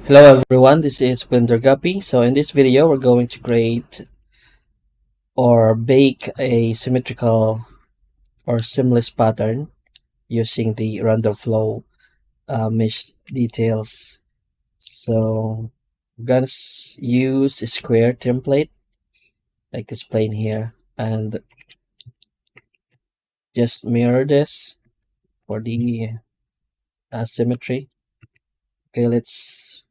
Hello everyone, this is Blender Guppy. So in this video we're going to create or bake a symmetrical or seamless pattern using the random flow mesh details. So I'm gonna use a square template like this plane here and just mirror this for the symmetry. Okay, let's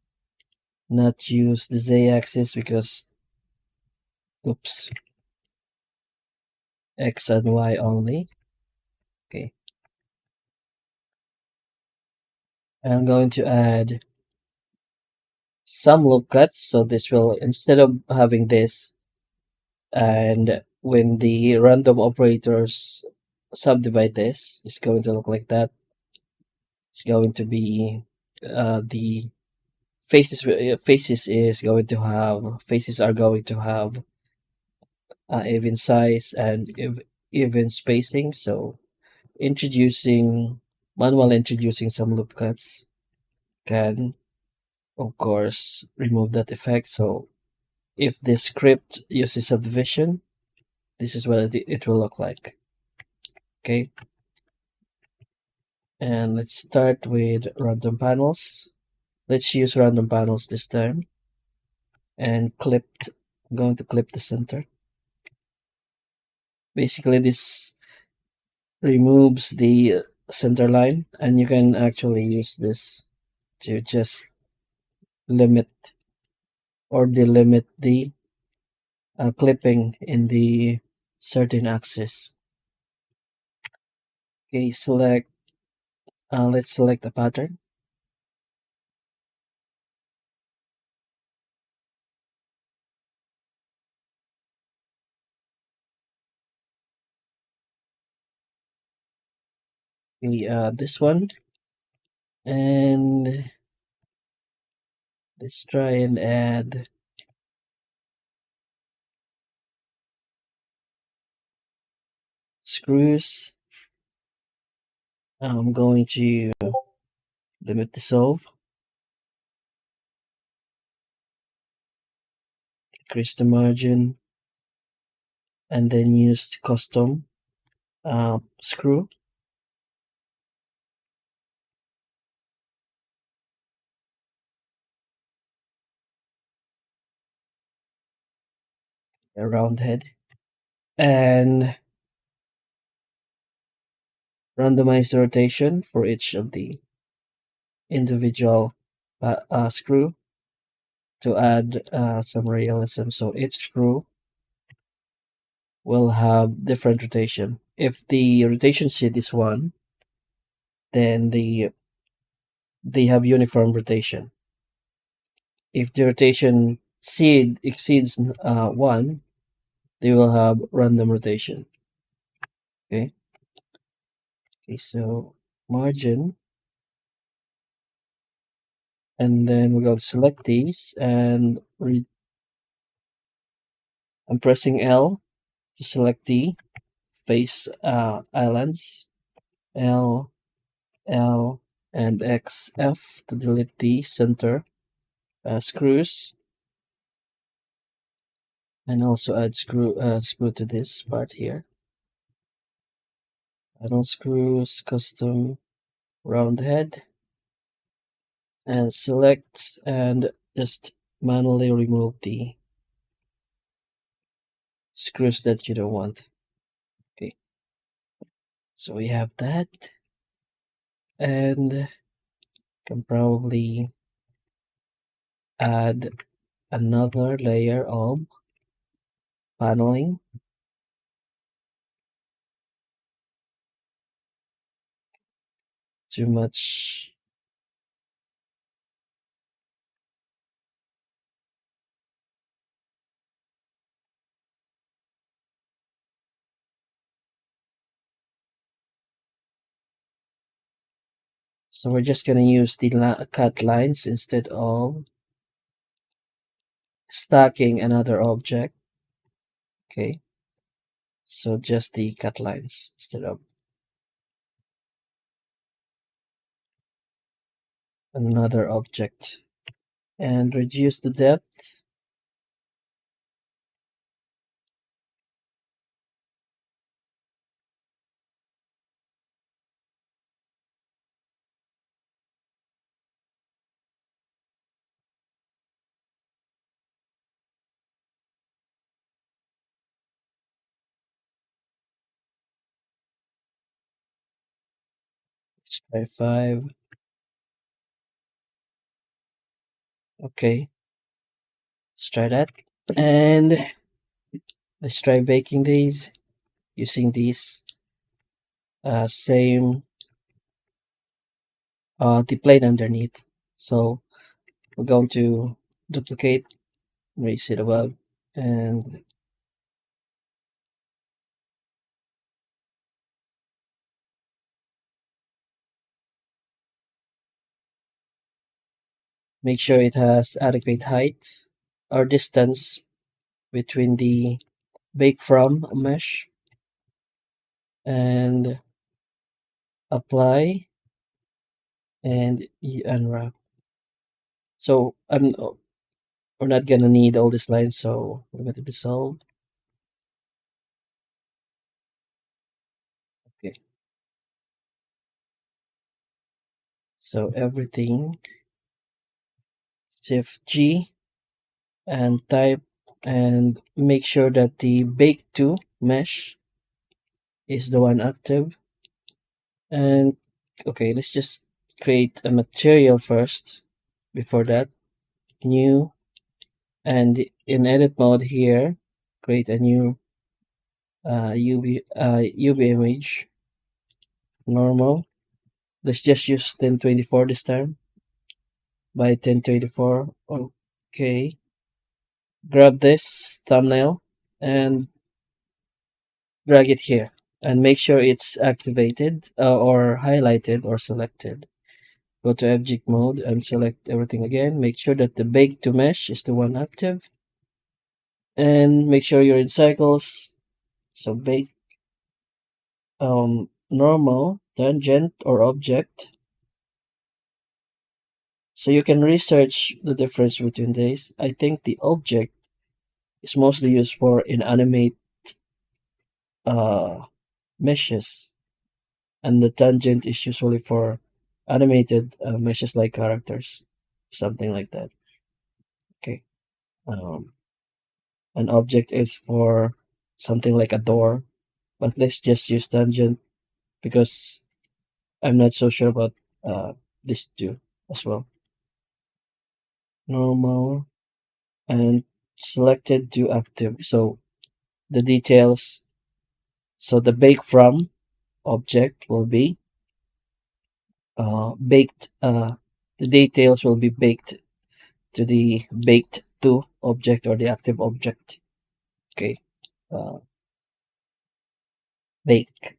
not use the z-axis because oops, x and y only. Okay, I'm going to add some loop cuts, so this will, instead of having this, and when the random operators subdivide this, it's going to look like that. It's going to be the faces are going to have even size and even spacing. So introducing some loop cuts can of course remove that effect. So if the script uses subdivision, this is what it will look like. Okay, and let's start with random panels. Let's use random panels this time, and I'm going to clip the center. Basically this removes the center line, and you can actually use this to just limit or delimit the clipping in the certain axis. Okay, let's select the pattern. Okay, this one, and let's try and add screws. I'm going to limit dissolve, increase the margin, and then use custom screw. A round head, and randomize the rotation for each of the individual screw to add some realism. So each screw will have different rotation. If the rotation sheet is 1, then they have uniform rotation. If the rotation seed exceeds 1, they will have random rotation. Okay. Okay, so margin, and then we're going to select these, and I'm pressing L to select the face islands, L, L, and X, F to delete the center screws, and also add screw to this part here. Add all screws, custom round head, and select and just manually remove the screws that you don't want. Okay, so we have that, and can probably add another layer of paneling. Too much. So we're just going to use the cut lines instead of stacking another object. Okay, so just the cut lines instead of another object. and reduce the depth. Let's try 5. Okay, let's try that. And let's try baking these using these same the plate underneath. So we're going to duplicate, raise it above, and make sure it has adequate height or distance between the bake from mesh, and apply and unwrap. So we're not gonna need all these lines, so we're going to dissolve. Okay, so everything, Shift G and type, and make sure that the bake to mesh is the one active. And okay, let's just create a material first. Before that, new, and in edit mode here, create a new UV image, normal. Let's just use 1024 this time by 1024. Okay, grab this thumbnail and drag it here, and make sure it's activated or highlighted or selected. Go to object mode and select everything again. Make sure that the bake to mesh is the one active, and make sure you're in cycles. So bake, normal, tangent, or object. So you can research the difference between these. I think the object is mostly used for inanimate uh, meshes, and the tangent is usually for animated meshes like characters, something like that. Okay. Um, an object is for something like a door, but let's just use tangent because I'm not so sure about uh, this two as well. Normal and selected to active. So the details, so the bake from object will be baked. The details will be baked to the baked to object or the active object. Okay, uh, bake.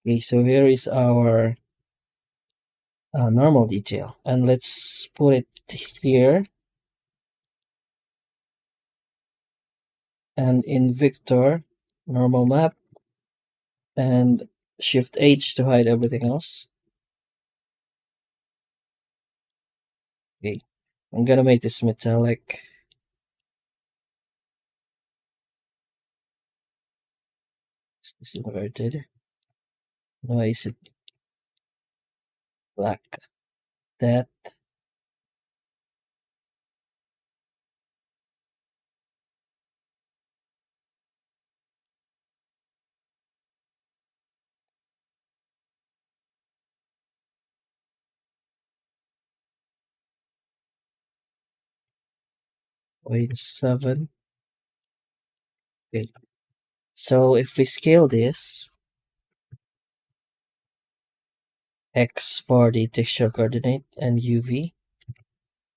Okay, so here is our normal detail, and let's put it here, and in Victor, normal map, and Shift H to hide everything else. Okay, I'm gonna make this metallic. Is this inverted? Why is it black? That. Point 7. Okay. So if we scale this, X for the texture coordinate and UV,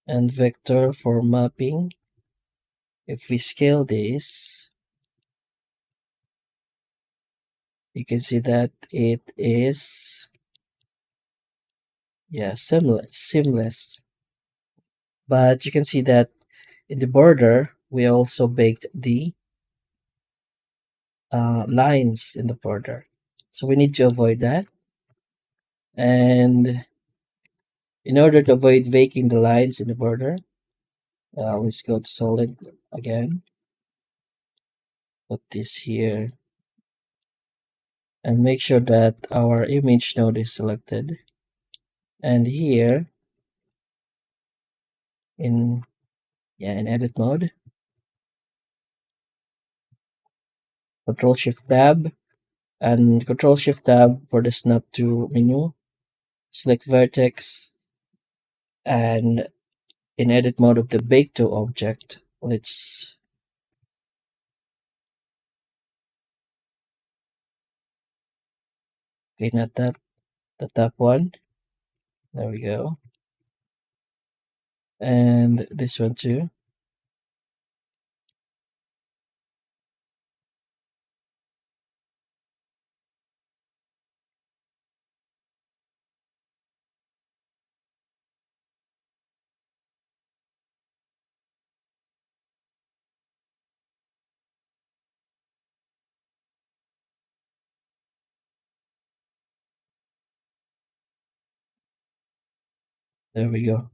and vector for mapping, if we scale this, you can see that it is, yeah, seamless. But you can see that in the border, we also baked the lines in the border. So we need to avoid that. And in order to avoid baking the lines in the border, let's go to solid again. Put this here and make sure that our image node is selected. And here in in edit mode, Control Shift Tab and Control Shift Tab for the snap to menu. Select vertex and in edit mode of the bake to object, let's not that, the top one. There we go. And this one too. There we go.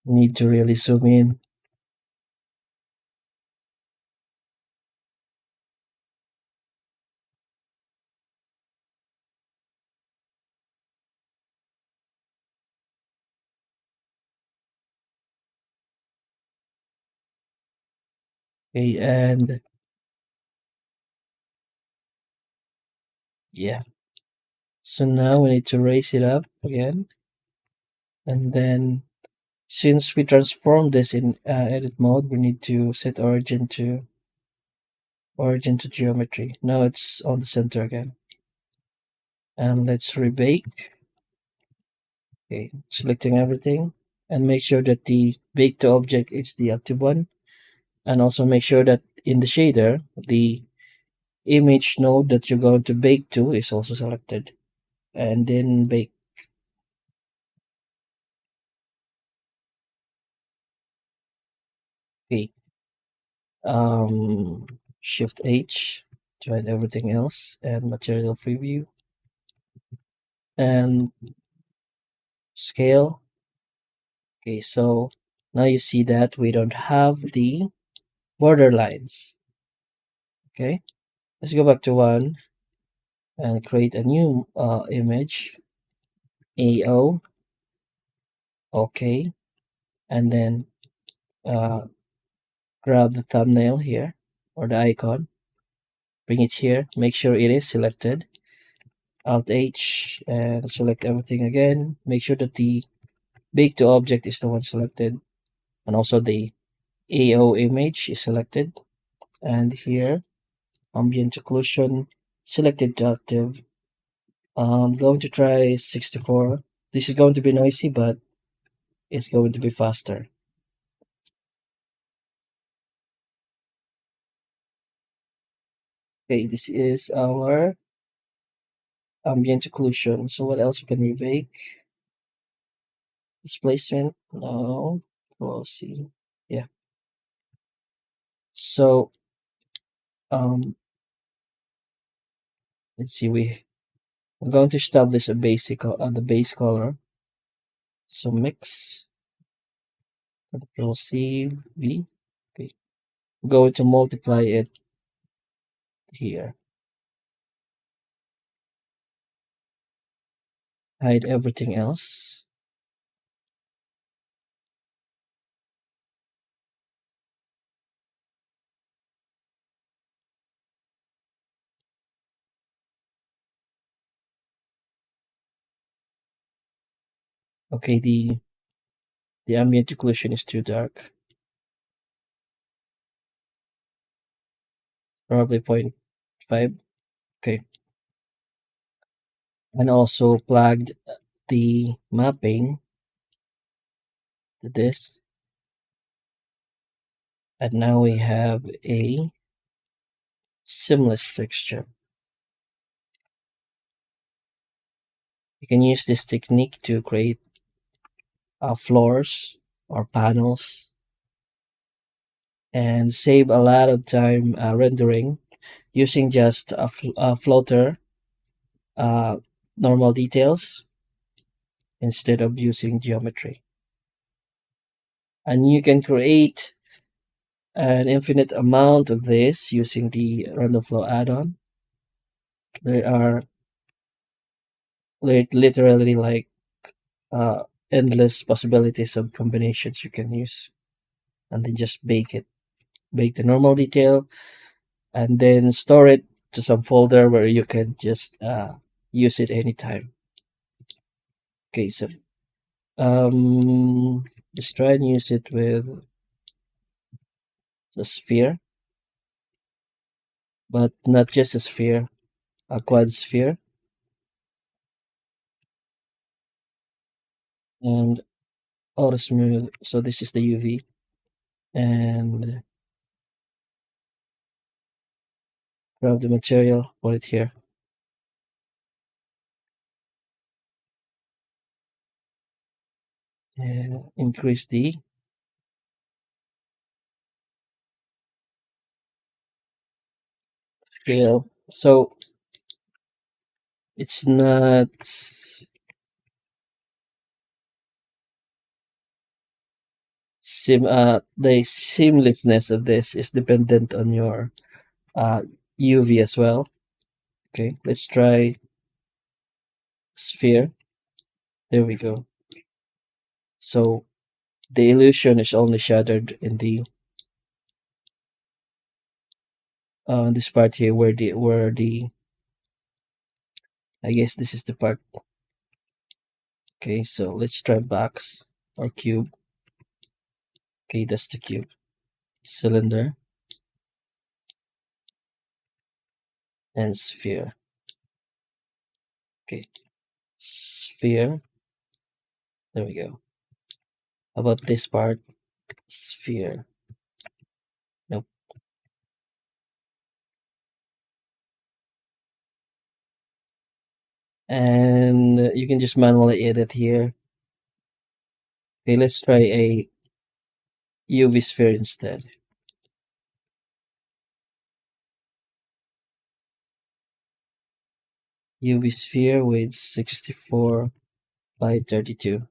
Need to really zoom in. Okay, and yeah. So now we need to raise it up again. And then since we transform this in edit mode, we need to set origin to geometry. Now it's on the center again. And let's rebake. Okay, selecting everything and make sure that the bake to object is the active one. And also make sure that in the shader, the image node that you're going to bake to is also selected. And then bake. Okay. Shift H to hide everything else and material preview and scale. Okay, so now you see that we don't have the border lines. Okay, let's go back to one and create a new image. AO. Okay, and then grab the thumbnail here or the icon. Bring it here. Make sure it is selected. Alt H and select everything again. Make sure that the bake to object is the one selected, and also the AO image is selected. And here, ambient occlusion selected to active. I'm going to try 64. This is going to be noisy, but it's going to be faster. Okay, this is our ambient occlusion. So what else can we bake? Displacement? No. We'll see. Yeah. So let's see. I'm going to establish a basic on the base color. So mix. Control C V. Okay. I'm going to multiply it here. Hide everything else. Okay, the ambient occlusion is too dark. Probably 0.5. Okay. And also plugged the mapping to this. And now we have a seamless texture. You can use this technique to create floors or panels and save a lot of time rendering using just a floater, uh, normal details instead of using geometry. And you can create an infinite amount of this using the random flow add-on. There are literally like uh, endless possibilities of combinations you can use, and then just bake the normal detail, and then store it to some folder where you can just use it anytime. Okay, so just try and use it with the sphere, but not just a sphere, a quad sphere, and auto smooth. So this is the UV, and grab the material, put it here, and increase the scale. So it's not the seamlessness of this is dependent on your UV as well. Okay, let's try sphere. There we go. So the illusion is only shattered in the this part here where the I guess this is the part. Okay, so let's try box or cube. Okay, that's the cube. Cylinder and sphere. Okay, sphere. There we go. How about this part? Sphere. Nope. And you can just manually edit here. Okay, let's try a UV sphere instead. UV sphere with 64 by 32.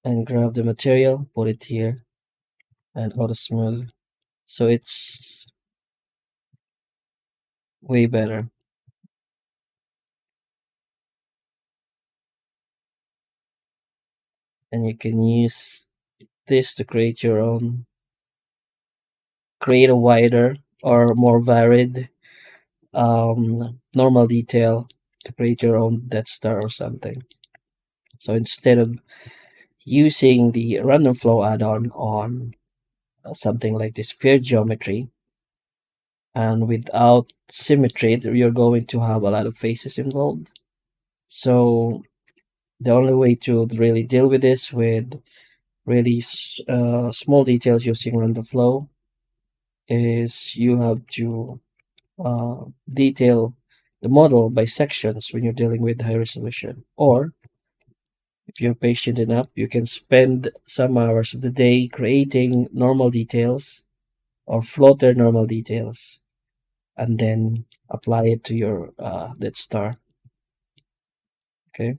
And grab the material, put it here, and auto smooth. So it's way better. And you can use this to create a wider or more varied normal detail to create your own Death Star or something. So instead of using the random flow add-on on something like this sphere geometry, and without symmetry, you're going to have a lot of faces involved. So the only way to really deal with this with really small details using random flow is you have to detail the model by sections when you're dealing with high resolution. Or if you're patient enough, you can spend some hours of the day creating normal details or floater normal details and then apply it to your Death Star. Okay.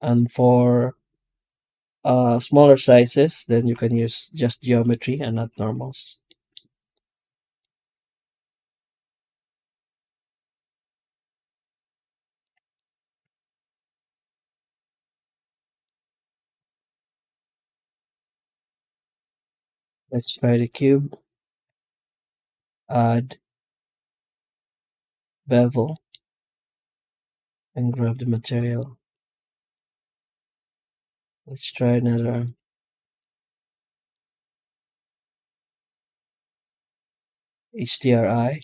And for smaller sizes, then you can use just geometry and not normals. Let's try the cube, add bevel, and grab the material. Let's try another HDRI.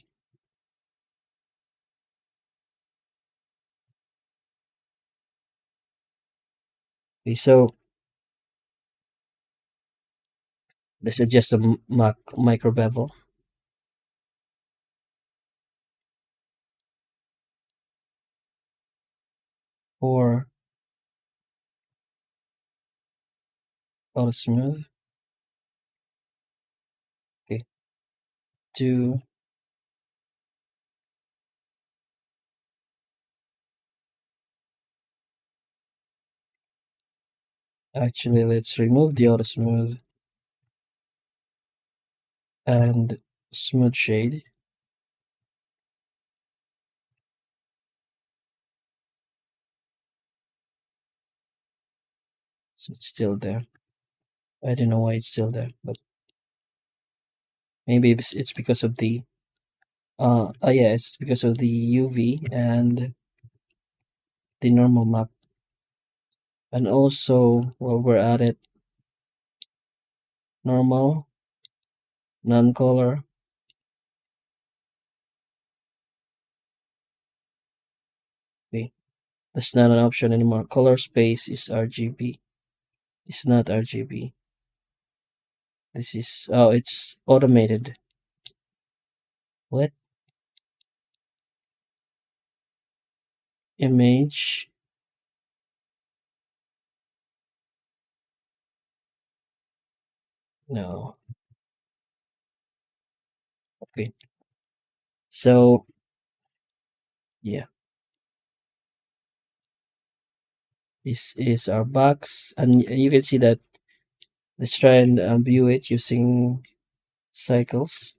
Okay, so this is just a micro bevel. Or auto smooth. Okay, 2, Actually, let's remove the auto smooth and smooth shade. So it's still there. I don't know why it's still there, but maybe it's because of the oh yeah, it's because of the UV and the normal map. And also while we're at it, normal, non-color. Okay, that's not an option anymore. Color space is RGB. It's not RGB. This is oh, it's automated. What image? No. Okay. So yeah, this is our box, and you can see that. Let's try and view it using cycles.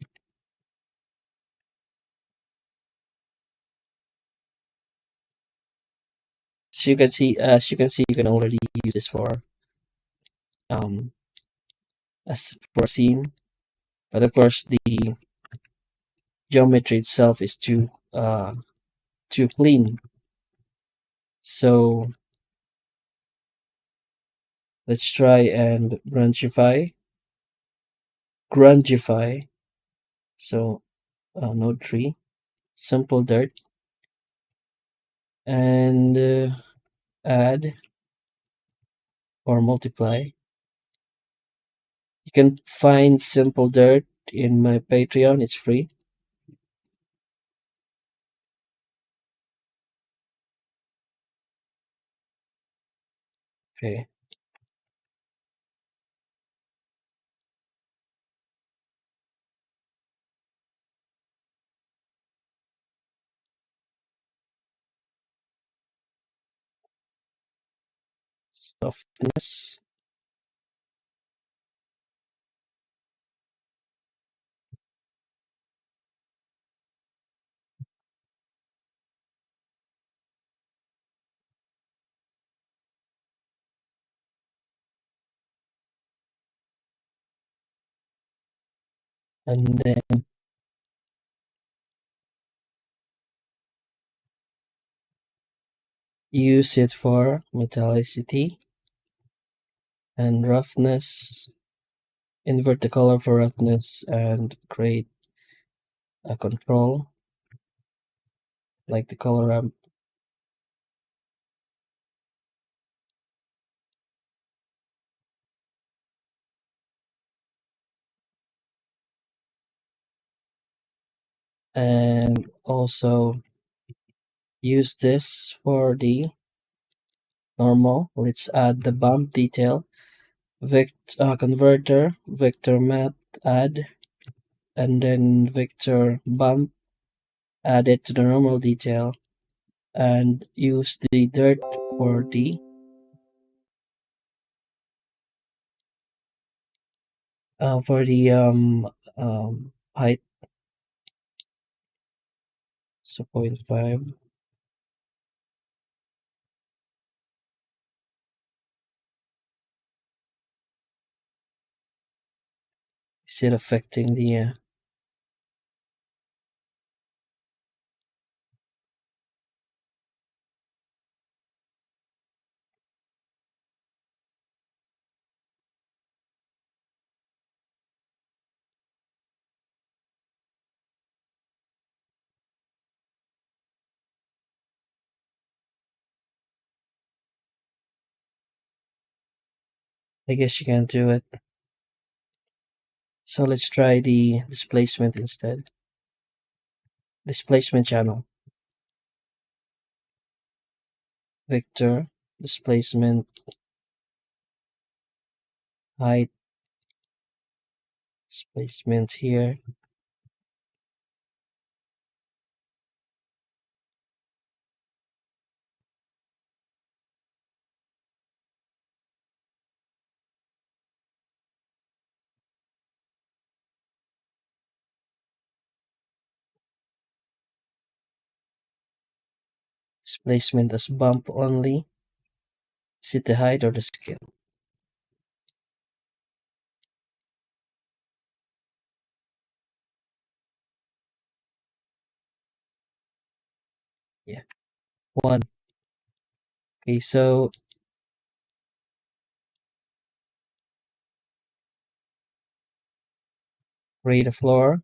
So you can see, as you can see, you can already use this for um as for a scene, but of course the geometry itself is too clean. So let's try and grungify. So node 3, simple dirt, and add or multiply. You can find simple dirt in my Patreon. It's free. Okay. Softness. And then use it for metallicity and roughness. Invert the color for roughness and create a control like the color ramp. And also use this for the normal. Let's add the bump detail. Converter, vector matte, add, and then vector bump, add it to the normal detail, and use the dirt for the height. So 0.5. Is it affecting the I guess you can do it. So let's try the displacement instead. Displacement channel. Vector, displacement, height, displacement here. Displacement as bump only. Is it the height or the scale? Yeah, 1. Okay, so grade the floor.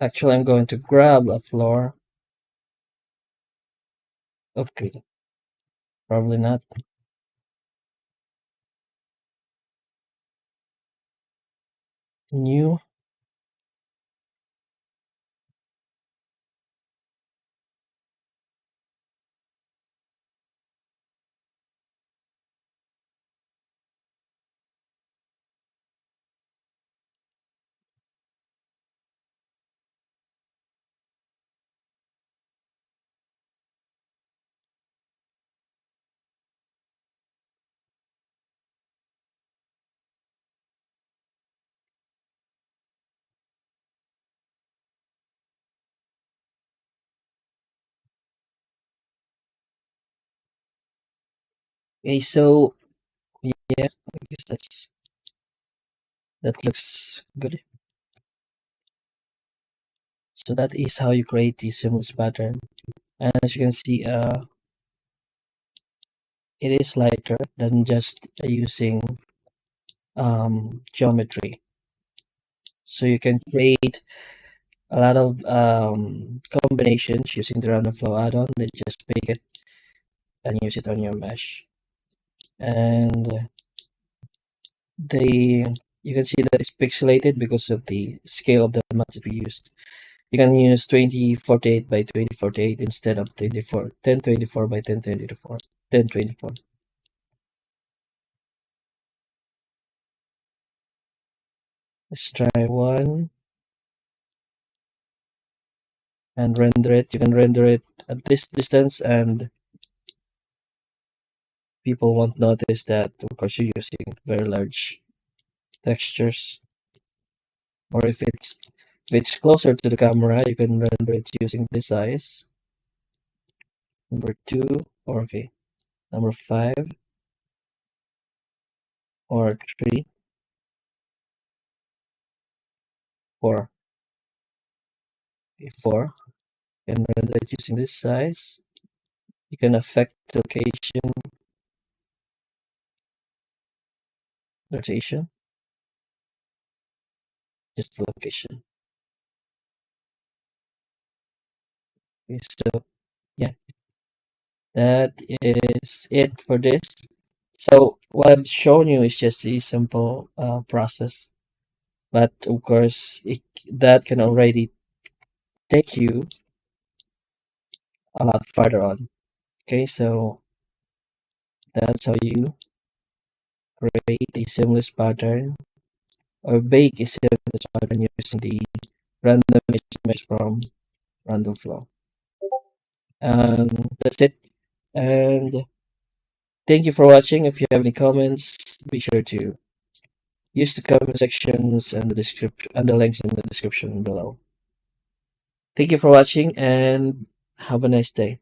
Actually, I'm going to grab a floor. Okay, probably not. New. Okay, so yeah, I guess that looks good. So that is how you create the seamless pattern. And as you can see, it is lighter than just using geometry. So you can create a lot of combinations using the random flow add-on. Then just pick it and use it on your mesh. And the you can see that it's pixelated because of the scale of the maps that we used. You can use 2048 by 2048 instead of 1024 by 1024. Let's try one and render it. You can render it at this distance and people won't notice that of course you're using very large textures. Or if it's closer to the camera, you can render it using this size. Number 2, or okay, number 5, or 3, 4. Okay, 4. You can render it using this size. You can affect the location, rotation, just the location. Okay, so yeah, that is it for this. So what I've shown you is just a simple process, but of course that can already take you a lot farther on. Okay, so that's how you create a seamless pattern or bake a seamless pattern using the random mesh from random flow. That's it. And thank you for watching. If you have any comments, be sure to use the comment sections and the description and the links in the description below. Thank you for watching and have a nice day.